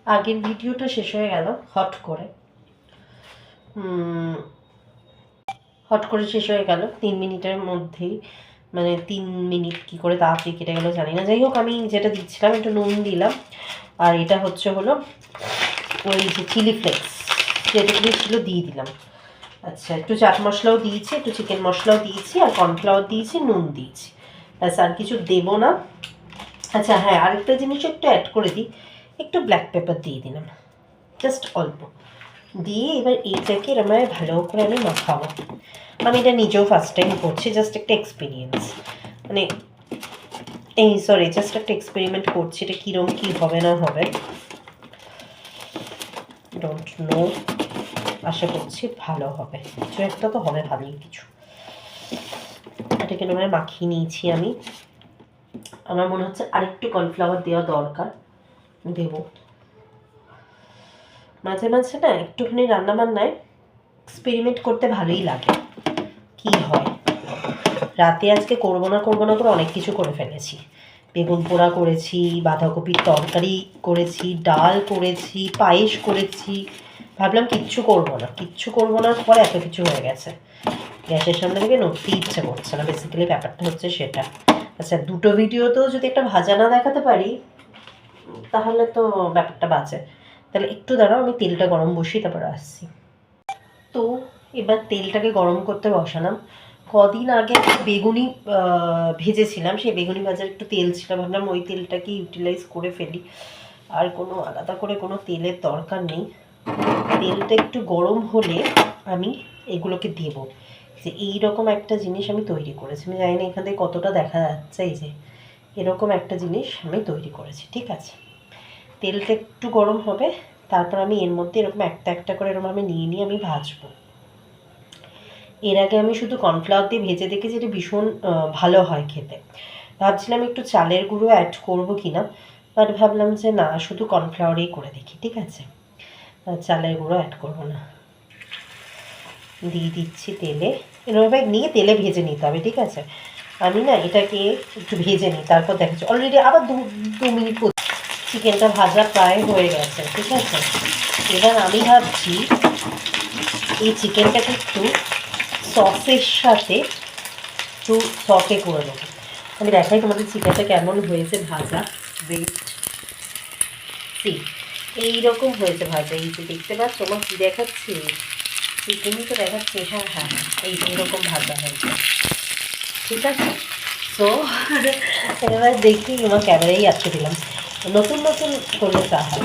আগের ভিডিওটা শেষ হয়ে গেল হট করে শেষ হয়ে গেল 3 মিনিটের মধ্যেই, মানে 3 মিনিট কি করে তাড়াতাড়ি কেটে গেল জানি না। যাই হোক, আমি যেটা দিচ্ছিলাম একটু নুন দিলাম, আর এটা হলো ওই যে চিলি ফ্লেক্স যেটুকু ছিল দিয়ে দিলাম। আচ্ছা, একটু চাট মশলাও দিয়েছি, একটু চিকেন মশলাও দিয়েছি, আর কর্নফ্লাওয়ার দিয়েছি, নুন দিয়েছি, ব্যাস আর কিছু দেবো না। আচ্ছা হ্যাঁ, আরেকটা জিনিস একটু অ্যাড করে দিই, একটু ব্ল্যাক পেপার দিয়ে দিলাম, জাস্ট অল্প দিয়ে এবার এইটাকে এরকম ভালো করে আমি মাখাবো। আমি এটা নিজেও ফার্স্ট টাইম করছি, জাস্ট একটা এক্সপিরিয়েন্স, মানে জাস্ট একটা এক্সপেরিমেন্ট করছি, এটা কীরকম কী হবে না হবে ডোন্ট নো, আশা করছি ভালো হবে, কিছু একটা তো হবে ভালোই কিছু। এটাকে এরকম মাখিয়ে নিয়েছি আমি, আমার মনে হচ্ছে আরেকটু কর্নফ্লাওয়ার দেওয়া দরকার, দেবো। মাঝে মাঝে না একটুখানি রান্নাবান্নায় এক্সপেরিমেন্ট করতে ভালোই লাগে, কি হয়। রাতে আজকে করবো না করে অনেক কিছু করে ফেলেছি, বেগুন পোড়া করেছি, বাঁধাকপির তরকারি করেছি, ডাল করেছি, পায়েস করেছি, ভাবলাম কিচ্ছু করবো না পরে এত কিছু হয়ে গেছে, গ্যাসের সামনে থেকে নড়তেই ইচ্ছে করছে না, বেসিক্যালি ব্যাপারটা হচ্ছে সেটা। আচ্ছা, দুটো ভিডিওতেও যদি একটা ভাজা না দেখাতে পারি তাহলে তো ব্যাপারটা বাজে। তাহলে একটু দাঁড়াও, আমি তেলটা গরম বসিয়ে তারপর আসছি। তো এবার তেলটাকে গরম করতে বসালাম। কদিন আগে বেগুনি ভেজেছিলাম, সেই বেগুনি ভাজার একটু তেল ছিল, ভাবলাম ওই তেলটাকে ইউটিলাইজ করে ফেলি, আর কোনো আলাদা করে কোনো তেলের দরকার নেই। তেলটা একটু গরম হলে আমি এগুলোকে দেব, যে এইরকম একটা জিনিস আমি তৈরি করেছি, আমি জানি না এখান থেকে কতটা দেখা যাচ্ছে, এই যে এরকম একটা জিনিস আমি তৈরি করেছি, ঠিক আছে। তেলটা একটু গরম হবে, তারপর আমি এর মধ্যে এরকম একটা একটা করে এরকম আমি নিয়ে আমি ভাজবো। এর আগে আমি শুধু কর্নফ্লাওয়ার দিয়ে ভেজে দেখেছি, এটা ভীষণ ভালো হয় খেতে। ভাবছিলাম একটু চালের গুঁড়ো অ্যাড করবো কি না, বাট ভাবলাম যে না, শুধু কর্নফ্লাওয়ারেই করে দেখি, ঠিক আছে, চালের গুঁড়ো অ্যাড করবো না। দিয়ে দিচ্ছি তেলে, এরকমভাবে নিয়ে তেলে ভেজে নিতে হবে, ঠিক আছে। আমি না এটাকে একটু ভেজে নিই, তারপর দেখাচ্ছি। অলরেডি আবার দু মিনিট চিকেনটা ভাজা প্রায় হয়ে গেছে, ঠিক আছে। এবার আমি ভাবছি এই চিকেনটাকে একটু সসের সাথে একটু সসে করে দেবো। আমি দেখাই তোমাদের চিকেনটা কেমন হয়েছে ভাজা, ওয়েট সি, এইরকম হয়েছে ভাজা, এই যে দেখতে পাচ্ছ আমার কী দেখাচ্ছি, চিকেনই তো দেখাচ্ছে, হ্যাঁ হ্যাঁ এই এইরকম ভাজা হয়েছে, ঠিক আছে। তো এবার দেখি, আমার ক্যামেরাই আটকে দিলাম, নতুন করলে তা হয়।